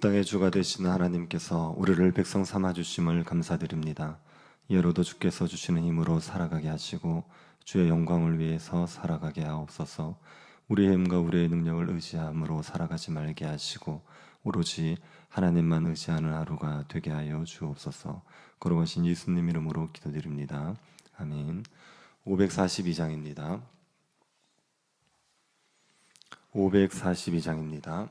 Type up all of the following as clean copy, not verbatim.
땅의 주가 되시는 하나님께서 우리를 백성 삼아 주심을 감사드립니다. 이로도 주께서 주시는 힘으로 살아가게 하시고 주의 영광을 위해서 살아가게 하옵소서. 우리의 힘과 우리의 능력을 의지함으로 살아가지 말게 하시고 오로지 하나님만 의지하는 하루가 되게 하여 주옵소서. 걸어가신 예수님 이름으로 기도드립니다. 아멘. 542장입니다. 542장입니다.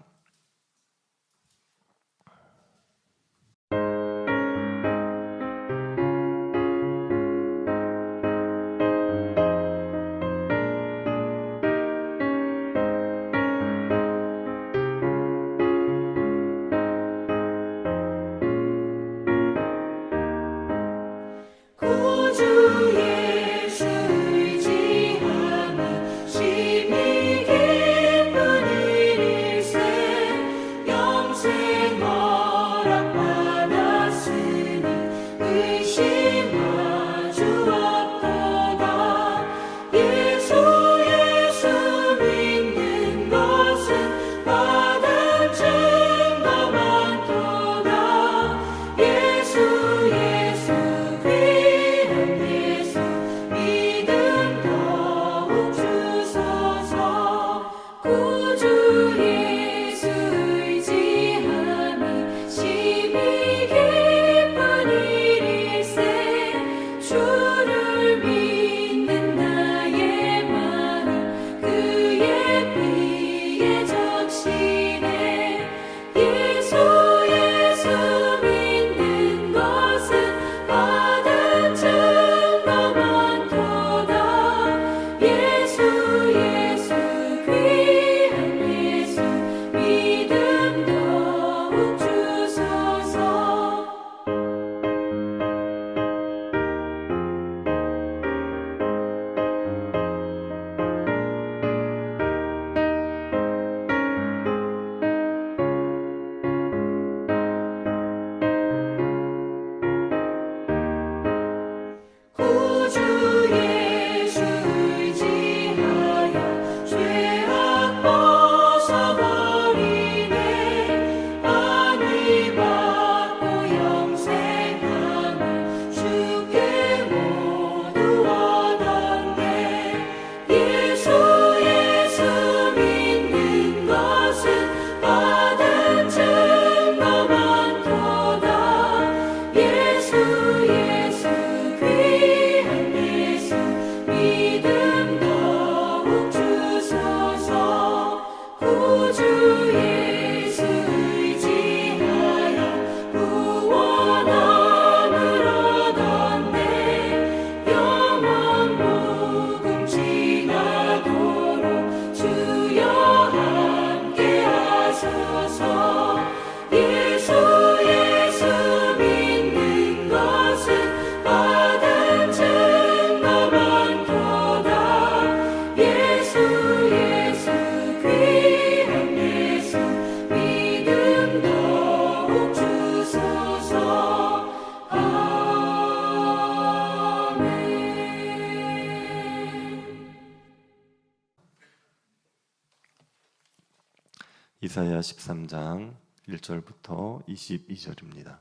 이사야 13장 1절부터 22절입니다.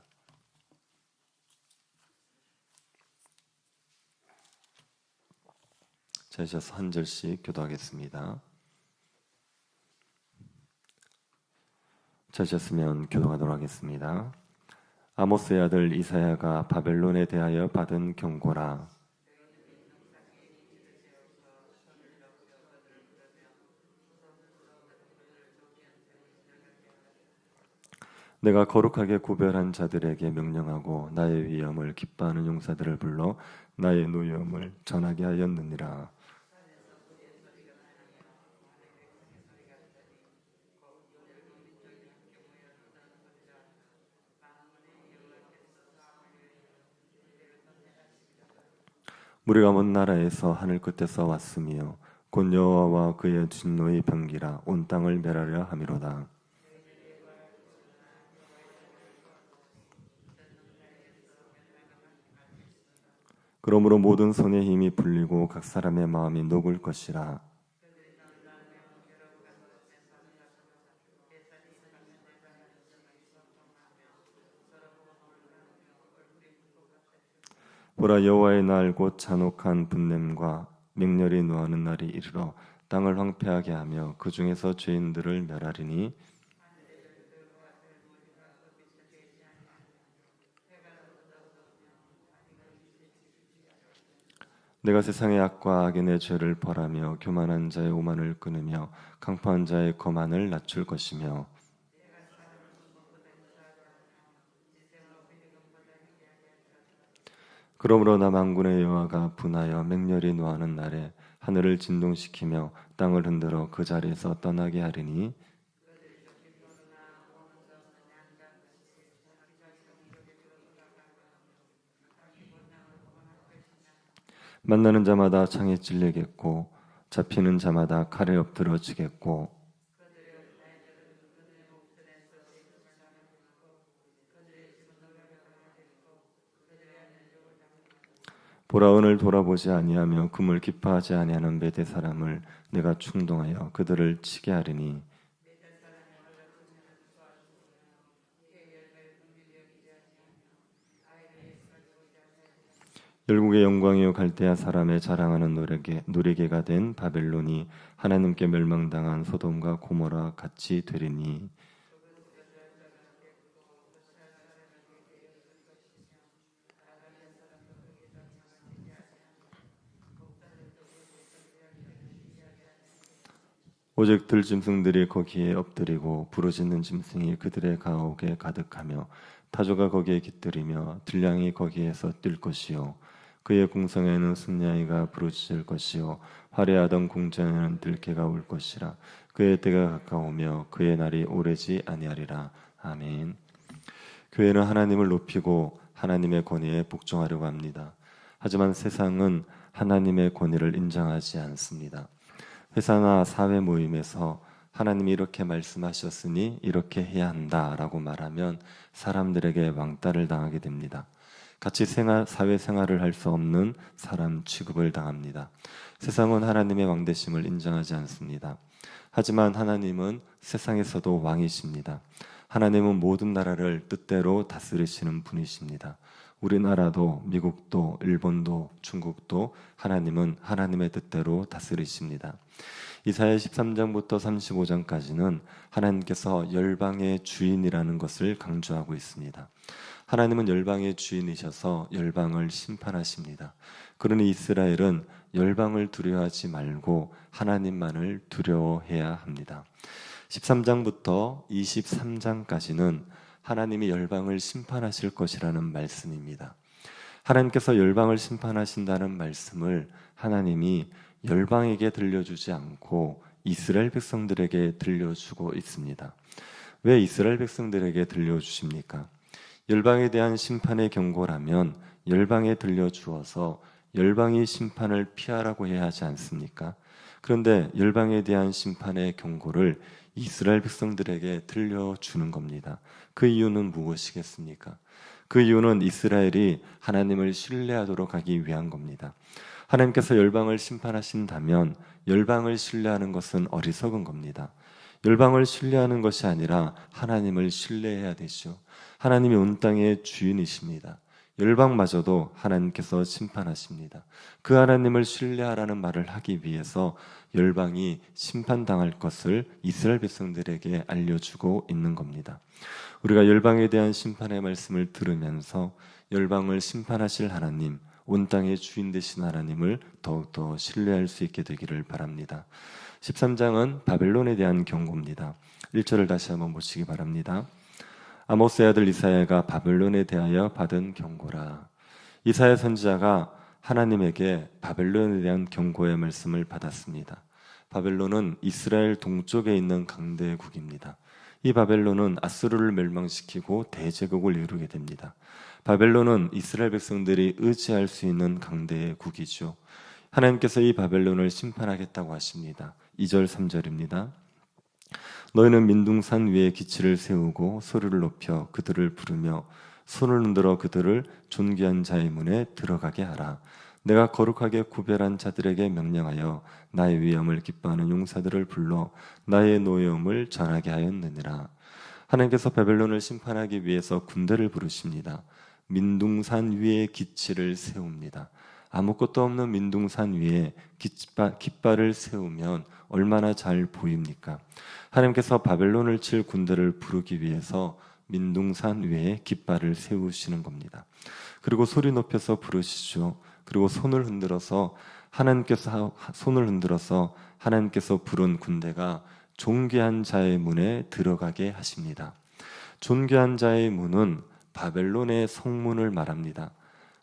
찾으셔서 한 절씩 교도하겠습니다. 찾으셨으면 교도하도록 하겠습니다. 아모스의 아들 이사야가 바벨론에 대하여 받은 경고라. 내가 거룩하게 구별한 자들에게 명령하고 나의 위엄을 기뻐하는 용사들을 불러 나의 노여움을 전하게 하였느니라. 우리가 먼 나라에서 하늘 끝에서 왔으며 곧 여호와와 그의 진노의 병기라 온 땅을 멸하려 함이로다. 그러므로 모든 손의 힘이 풀리고 각 사람의 마음이 녹을 것이라. 보라, 여호와의 날 곧 잔혹한 분냄과 맹렬히 노하는 날이 이르러 땅을 황폐하게 하며 그 중에서 죄인들을 멸하리니 내가 세상의 악과 악인의 죄를 벌하며 교만한 자의 오만을 끊으며 강포한 자의 거만을 낮출 것이며 그러므로 나 만군의 여호와가 분하여 맹렬히 노하는 날에 하늘을 진동시키며 땅을 흔들어 그 자리에서 떠나게 하리니 만나는 자마다 창에 찔리겠고 잡히는 자마다 칼에 엎드러지겠고 보라, 오늘 돌아보지 아니하며 금을 기뻐하지 아니하는 메대 사람을 내가 충동하여 그들을 치게 하리니 열국의 영광이요 갈대아 사람의 자랑하는 노래개가 된 바벨론이 하나님께 멸망당한 소돔과 고모라 같이 되리니 오직 들짐승들이 거기에 엎드리고 부르짖는 짐승이 그들의 가옥에 가득하며 타조가 거기에 깃들이며 들량이 거기에서 뛸 것이요 그의 궁성에는 승냥이가 부르짖을 것이요 화려하던 궁전에는 들개가 올 것이라. 그의 때가 가까우며 그의 날이 오래지 아니하리라. 아멘. 교회는 하나님을 높이고 하나님의 권위에 복종하려고 합니다. 하지만 세상은 하나님의 권위를 인정하지 않습니다. 회사나 사회 모임에서 하나님이 이렇게 말씀하셨으니 이렇게 해야 한다라고 말하면 사람들에게 왕따를 당하게 됩니다. 같이 사회생활을 할 수 없는 사람 취급을 당합니다. 세상은 하나님의 왕되심을 인정하지 않습니다. 하지만 하나님은 세상에서도 왕이십니다. 하나님은 모든 나라를 뜻대로 다스리시는 분이십니다. 우리나라도 미국도 일본도 중국도 하나님은 하나님의 뜻대로 다스리십니다. 이사야 13장부터 35장까지는 하나님께서 열방의 주인이라는 것을 강조하고 있습니다. 하나님은 열방의 주인이셔서 열방을 심판하십니다. 그러니 이스라엘은 열방을 두려워하지 말고 하나님만을 두려워해야 합니다. 13장부터 23장까지는 하나님이 열방을 심판하실 것이라는 말씀입니다. 하나님께서 열방을 심판하신다는 말씀을 하나님이 열방에게 들려주지 않고 이스라엘 백성들에게 들려주고 있습니다. 왜 이스라엘 백성들에게 들려주십니까? 열방에 대한 심판의 경고라면 열방에 들려주어서 열방이 심판을 피하라고 해야 하지 않습니까? 그런데 열방에 대한 심판의 경고를 이스라엘 백성들에게 들려주는 겁니다. 그 이유는 무엇이겠습니까? 그 이유는 이스라엘이 하나님을 신뢰하도록 하기 위한 겁니다. 하나님께서 열방을 심판하신다면 열방을 신뢰하는 것은 어리석은 겁니다. 열방을 신뢰하는 것이 아니라 하나님을 신뢰해야 되죠. 하나님이 온 땅의 주인이십니다. 열방마저도 하나님께서 심판하십니다. 그 하나님을 신뢰하라는 말을 하기 위해서 열방이 심판당할 것을 이스라엘 백성들에게 알려주고 있는 겁니다. 우리가 열방에 대한 심판의 말씀을 들으면서 열방을 심판하실 하나님, 온 땅의 주인 되신 하나님을 더욱더 신뢰할 수 있게 되기를 바랍니다. 13장은 바벨론에 대한 경고입니다. 1절을 다시 한번 보시기 바랍니다. 아모스의 아들 이사야가 바벨론에 대하여 받은 경고라. 이사야 선지자가 하나님에게 바벨론에 대한 경고의 말씀을 받았습니다. 바벨론은 이스라엘 동쪽에 있는 강대국입니다. 이 바벨론은 아수르를 멸망시키고 대제국을 이루게 됩니다. 바벨론은 이스라엘 백성들이 의지할 수 있는 강대국이죠. 하나님께서 이 바벨론을 심판하겠다고 하십니다. 2절 3절입니다. 너희는 민둥산 위에 기치를 세우고 소리를 높여 그들을 부르며 손을 흔들어 그들을 존귀한 자의 문에 들어가게 하라. 내가 거룩하게 구별한 자들에게 명령하여 나의 위엄을 기뻐하는 용사들을 불러 나의 노여움을 전하게 하였느니라. 하나님께서 바벨론을 심판하기 위해서 군대를 부르십니다. 민둥산 위에 기치를 세웁니다. 아무것도 없는 민둥산 위에 깃발을 세우면 얼마나 잘 보입니까? 하나님께서 바벨론을 칠 군대를 부르기 위해서 민둥산 위에 깃발을 세우시는 겁니다. 그리고 소리 높여서 부르시죠. 그리고 손을 흔들어서 하나님께서 부른 군대가 존귀한 자의 문에 들어가게 하십니다. 존귀한 자의 문은 바벨론의 성문을 말합니다.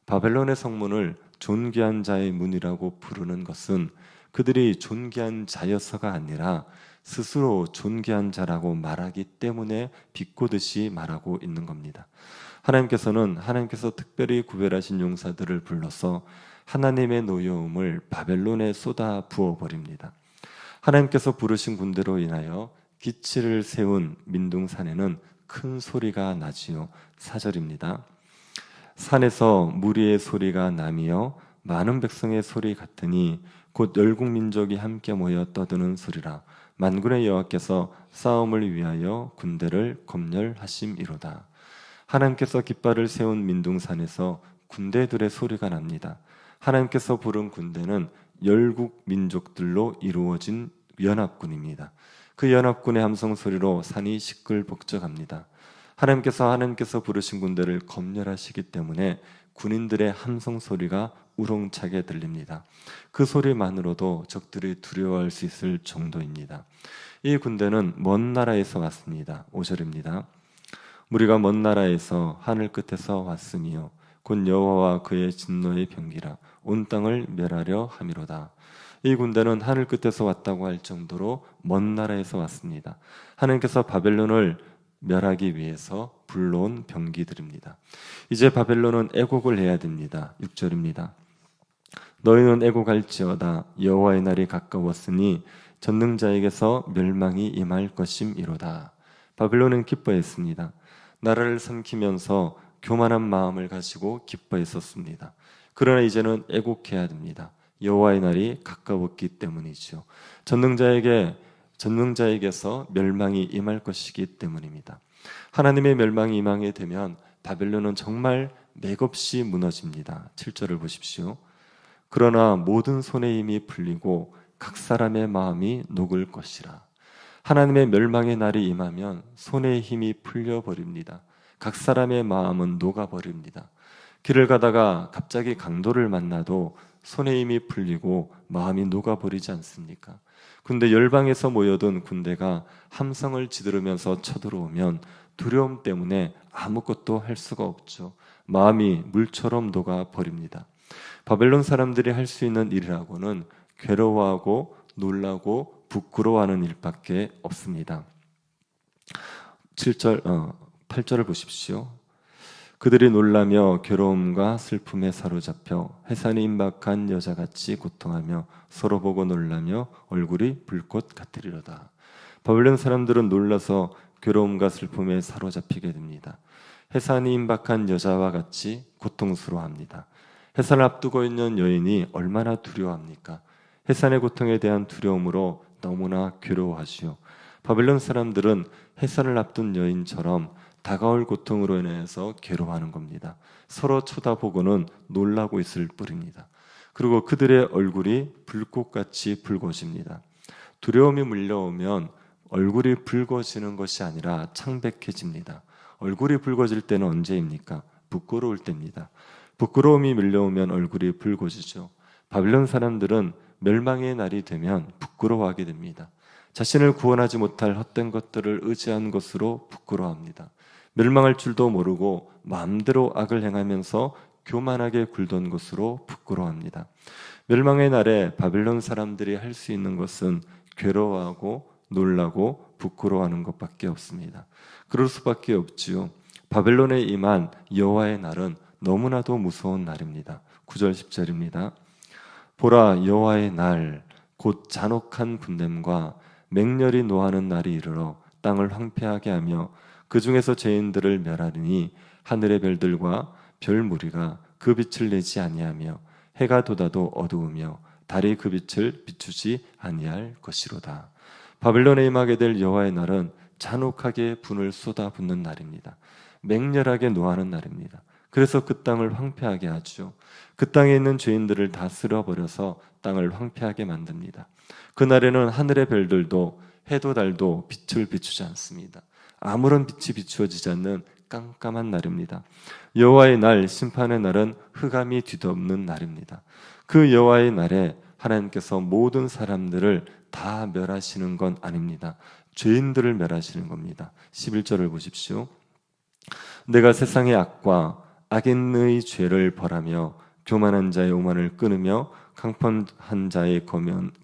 바벨론의 성문을 존귀한 자의 문이라고 부르는 것은 그들이 존귀한 자여서가 아니라 스스로 존귀한 자라고 말하기 때문에 비꼬듯이 말하고 있는 겁니다. 하나님께서 특별히 구별하신 용사들을 불러서 하나님의 노여움을 바벨론에 쏟아 부어버립니다. 하나님께서 부르신 군대로 인하여 기치를 세운 민둥산에는 큰 소리가 나지요. 4절입니다. 산에서 무리의 소리가 나며 많은 백성의 소리 같으니 곧 열국 민족이 함께 모여 떠드는 소리라. 만군의 여호와께서 싸움을 위하여 군대를 검열하심이로다. 하나님께서 깃발을 세운 민둥산에서 군대들의 소리가 납니다. 하나님께서 부른 군대는 열국 민족들로 이루어진 연합군입니다. 그 연합군의 함성 소리로 산이 시끌벅적합니다. 하나님께서 부르신 군대를 검열하시기 때문에 군인들의 함성 소리가 우렁차게 들립니다. 그 소리만으로도 적들이 두려워할 수 있을 정도입니다. 이 군대는 먼 나라에서 왔습니다. 5절입니다. 우리가 먼 나라에서 하늘 끝에서 왔으며 곧 여호와와 그의 진노의 병기라 온 땅을 멸하려 함이로다. 이 군대는 하늘 끝에서 왔다고 할 정도로 먼 나라에서 왔습니다. 하나님께서 바벨론을 멸하기 위해서 불러온 병기들입니다. 이제 바벨론은 애곡을 해야 됩니다. 6절입니다. 너희는 애곡할지어다 여호와의 날이 가까웠으니 전능자에게서 멸망이 임할 것임이로다. 바벨론은 기뻐했습니다. 나라를 삼키면서 교만한 마음을 가지고 기뻐했었습니다. 그러나 이제는 애곡해야 됩니다. 여호와의 날이 가까웠기 때문이죠. 전능자에게서 멸망이 임할 것이기 때문입니다. 하나님의 멸망이 임하게 되면 바벨론은 정말 맥없이 무너집니다. 7절을 보십시오. 그러나 모든 손의 힘이 풀리고 각 사람의 마음이 녹을 것이라. 하나님의 멸망의 날이 임하면 손의 힘이 풀려버립니다. 각 사람의 마음은 녹아버립니다. 길을 가다가 갑자기 강도를 만나도 손의 힘이 풀리고 마음이 녹아버리지 않습니까? 근데 열방에서 모여든 군대가 함성을 지르면서 쳐들어오면 두려움 때문에 아무것도 할 수가 없죠. 마음이 물처럼 녹아버립니다. 바벨론 사람들이 할 수 있는 일이라고는 괴로워하고 놀라고 부끄러워하는 일밖에 없습니다. 8절을 보십시오. 그들이 놀라며 괴로움과 슬픔에 사로잡혀 해산이 임박한 여자같이 고통하며 서로 보고 놀라며 얼굴이 불꽃 같으리로다. 바벨론 사람들은 놀라서 괴로움과 슬픔에 사로잡히게 됩니다. 해산이 임박한 여자와 같이 고통스러워합니다. 해산을 앞두고 있는 여인이 얼마나 두려워합니까? 해산의 고통에 대한 두려움으로 너무나 괴로워하시오. 바벨론 사람들은 해산을 앞둔 여인처럼 다가올 고통으로 인해서 괴로워하는 겁니다. 서로 쳐다보고는 놀라고 있을 뿐입니다. 그리고 그들의 얼굴이 불꽃같이 붉어집니다. 두려움이 물려오면 얼굴이 붉어지는 것이 아니라 창백해집니다. 얼굴이 붉어질 때는 언제입니까? 부끄러울 때입니다. 부끄러움이 밀려오면 얼굴이 붉어지죠. 바벨론 사람들은 멸망의 날이 되면 부끄러워하게 됩니다. 자신을 구원하지 못할 헛된 것들을 의지한 것으로 부끄러워합니다. 멸망할 줄도 모르고 마음대로 악을 행하면서 교만하게 굴던 것으로 부끄러워합니다. 멸망의 날에 바벨론 사람들이 할 수 있는 것은 괴로워하고 놀라고 부끄러워하는 것밖에 없습니다. 그럴 수밖에 없지요. 바벨론에 임한 여호와의 날은 너무나도 무서운 날입니다. 9절 10절입니다. 보라 여호와의 날 곧 잔혹한 분냄과 맹렬히 노하는 날이 이르러 땅을 황폐하게 하며 그 중에서 죄인들을 멸하리니 하늘의 별들과 별 무리가 그 빛을 내지 아니하며 해가 돋아도 어두우며 달이 그 빛을 비추지 아니할 것이로다. 바벨론에 임하게 될 여호와의 날은 잔혹하게 분을 쏟아붓는 날입니다. 맹렬하게 노하는 날입니다. 그래서 그 땅을 황폐하게 하죠. 그 땅에 있는 죄인들을 다 쓸어버려서 땅을 황폐하게 만듭니다. 그날에는 하늘의 별들도 해도 달도 빛을 비추지 않습니다. 아무런 빛이 비추어지지 않는 깜깜한 날입니다. 여호와의 날, 심판의 날은 흑암이 뒤덮는 날입니다. 그 여호와의 날에 하나님께서 모든 사람들을 다 멸하시는 건 아닙니다. 죄인들을 멸하시는 겁니다. 11절을 보십시오. 내가 세상의 악과 악인의 죄를 벌하며 교만한 자의 오만을 끊으며 강펀한 자의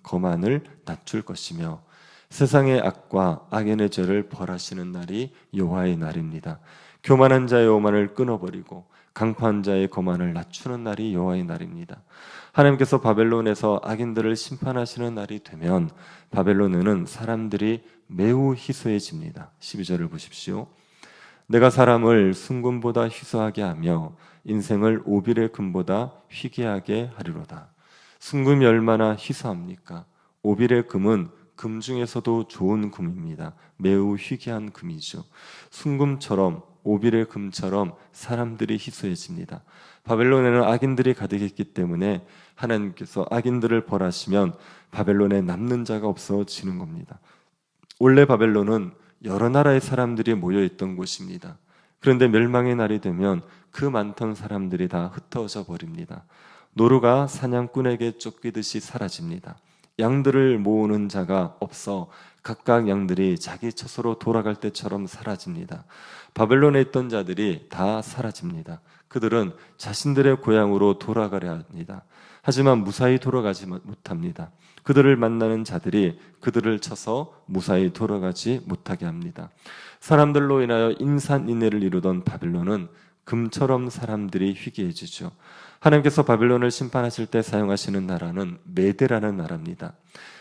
거만을 낮출 것이며, 세상의 악과 악인의 죄를 벌하시는 날이 여호와의 날입니다. 교만한 자의 오만을 끊어버리고 강포한 자의 거만을 낮추는 날이 여호와의 날입니다. 하나님께서 바벨론에서 악인들을 심판하시는 날이 되면 바벨론에는 사람들이 매우 희소해집니다. 12절을 보십시오. 내가 사람을 순금보다 희소하게 하며 인생을 오빌의 금보다 희귀하게 하리로다. 순금이 얼마나 희소합니까? 오빌의 금은 금 중에서도 좋은 금입니다. 매우 희귀한 금이죠. 순금처럼, 오빌의 금처럼 사람들이 희소해집니다. 바벨론에는 악인들이 가득했기 때문에 하나님께서 악인들을 벌하시면 바벨론에 남는 자가 없어지는 겁니다. 원래 바벨론은 여러 나라의 사람들이 모여있던 곳입니다. 그런데 멸망의 날이 되면 그 많던 사람들이 다 흩어져 버립니다. 노루가 사냥꾼에게 쫓기듯이 사라집니다. 양들을 모으는 자가 없어 각각 양들이 자기 처소로 돌아갈 때처럼 사라집니다. 바벨론에 있던 자들이 다 사라집니다. 그들은 자신들의 고향으로 돌아가려 합니다. 하지만 무사히 돌아가지 못합니다. 그들을 만나는 자들이 그들을 쳐서 무사히 돌아가지 못하게 합니다. 사람들로 인하여 인산인해를 이루던 바벨론은 금처럼 사람들이 희귀해지죠. 하나님께서 바벨론을 심판하실 때 사용하시는 나라는 메대라는 나라입니다.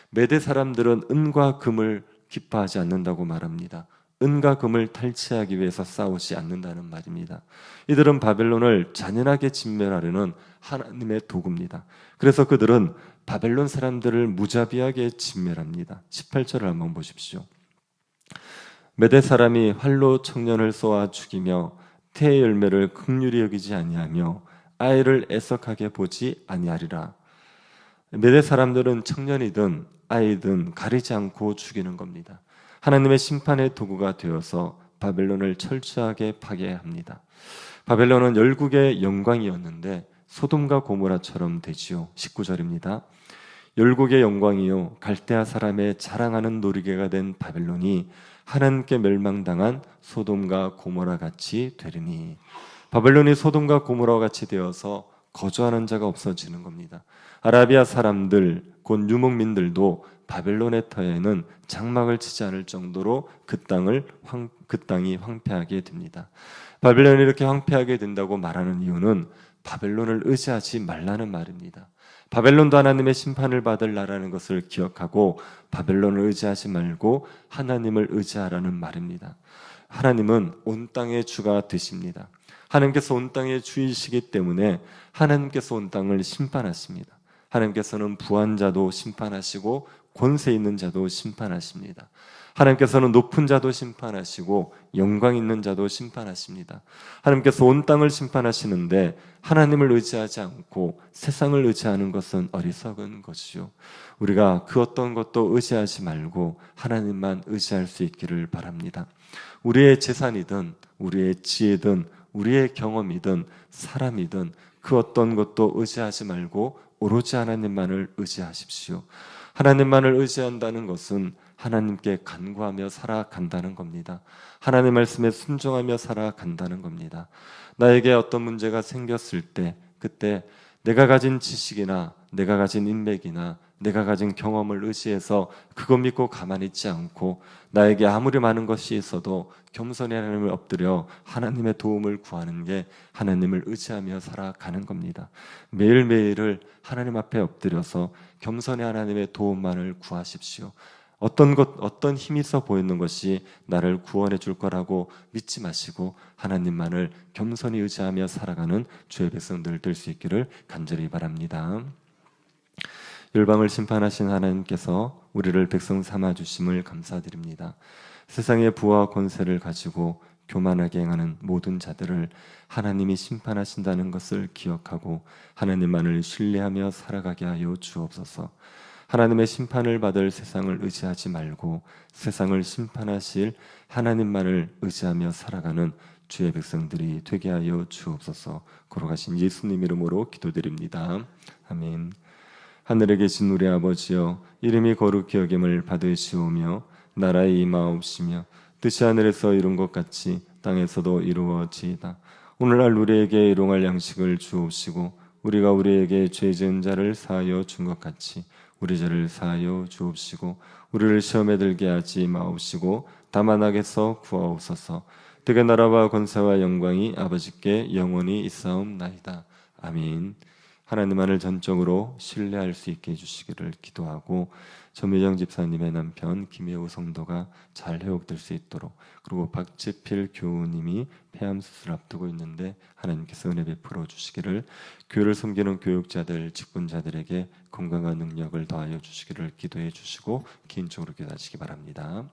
메대 사람들은 은과 금을 기뻐하지 않는다고 말합니다. 은과 금을 탈취하기 위해서 싸우지 않는다는 말입니다. 이들은 바벨론을 잔인하게 진멸하려는 하나님의 도구입니다. 그래서 그들은 바벨론 사람들을 무자비하게 진멸합니다. 18절을 한번 보십시오. 메대 사람이 활로 청년을 쏘아 죽이며 태의 열매를 긍휼히 여기지 아니하며 아이를 애석하게 보지 아니하리라. 메대 사람들은 청년이든 아이든 가리지 않고 죽이는 겁니다. 하나님의 심판의 도구가 되어서 바벨론을 철저하게 파괴합니다. 바벨론은 열국의 영광이었는데 소돔과 고모라처럼 되지요. 19절입니다. 열국의 영광이요 갈대아 사람의 자랑하는 놀이개가 된 바벨론이 하나님께 멸망당한 소돔과 고모라 같이 되리니, 바벨론이 소돔과 고모라와 같이 되어서 거주하는 자가 없어지는 겁니다. 아라비아 사람들, 곧 유목민들도 바벨론의 터에는 장막을 치지 않을 정도로 그 땅이 황폐하게 됩니다. 바벨론이 이렇게 황폐하게 된다고 말하는 이유는 바벨론을 의지하지 말라는 말입니다. 바벨론도 하나님의 심판을 받을 나라는 것을 기억하고 바벨론을 의지하지 말고 하나님을 의지하라는 말입니다. 하나님은 온 땅의 주가 되십니다. 하나님께서 온 땅의 주이시기 때문에 하나님께서 온 땅을 심판하십니다. 하나님께서는 부한 자도 심판하시고 권세 있는 자도 심판하십니다. 하나님께서는 높은 자도 심판하시고 영광 있는 자도 심판하십니다. 하나님께서 온 땅을 심판하시는데 하나님을 의지하지 않고 세상을 의지하는 것은 어리석은 것이죠. 우리가 그 어떤 것도 의지하지 말고 하나님만 의지할 수 있기를 바랍니다. 우리의 재산이든 우리의 지혜든 우리의 경험이든 사람이든 그 어떤 것도 의지하지 말고 오로지 하나님만을 의지하십시오. 하나님만을 의지한다는 것은 하나님께 간구하며 살아간다는 겁니다. 하나님 말씀에 순종하며 살아간다는 겁니다. 나에게 어떤 문제가 생겼을 때 그때 내가 가진 지식이나 내가 가진 인맥이나 내가 가진 경험을 의지해서 그거 믿고 가만히 있지 않고 나에게 아무리 많은 것이 있어도 겸손히 하나님을 엎드려 하나님의 도움을 구하는 게 하나님을 의지하며 살아가는 겁니다. 매일매일을 하나님 앞에 엎드려서 겸손히 하나님의 도움만을 구하십시오. 어떤 힘이 있어 보이는 것이 나를 구원해 줄 거라고 믿지 마시고 하나님만을 겸손히 의지하며 살아가는 주의 백성들 될 수 있기를 간절히 바랍니다. 열방을 심판하신 하나님께서 우리를 백성 삼아 주심을 감사드립니다. 세상의 부와 권세를 가지고 교만하게 행하는 모든 자들을 하나님이 심판하신다는 것을 기억하고 하나님만을 신뢰하며 살아가게 하여 주옵소서. 하나님의 심판을 받을 세상을 의지하지 말고 세상을 심판하실 하나님만을 의지하며 살아가는 주의 백성들이 되게 하여 주옵소서. 걸어가신 예수님 이름으로 기도드립니다. 아멘. 하늘에 계신 우리 아버지여, 이름이 거룩히 여김을 받으시오며 나라의 임하옵시며 뜻이 하늘에서 이룬 것 같이 땅에서도 이루어지이다. 오늘날 우리에게 일용할 양식을 주옵시고 우리가 우리에게 죄 지은 자를 사하여 준 것 같이 우리 죄를 사하여 주옵시고 우리를 시험에 들게 하지 마옵시고 다만 악에서 구하옵소서. 되게 나라와 권세와 영광이 아버지께 영원히 있사옵나이다. 아멘. 하나님만을 전적으로 신뢰할 수 있게 해주시기를 기도하고 전미정 집사님의 남편 김혜우 성도가 잘 회복될 수 있도록, 그리고 박지필 교우님이 폐암 수술 앞두고 있는데 하나님께서 은혜 베풀어 주시기를, 교회를 섬기는 교육자들, 직분자들에게 건강한 능력을 더하여 주시기를 기도해 주시고 개인적으로 기도하시기 바랍니다.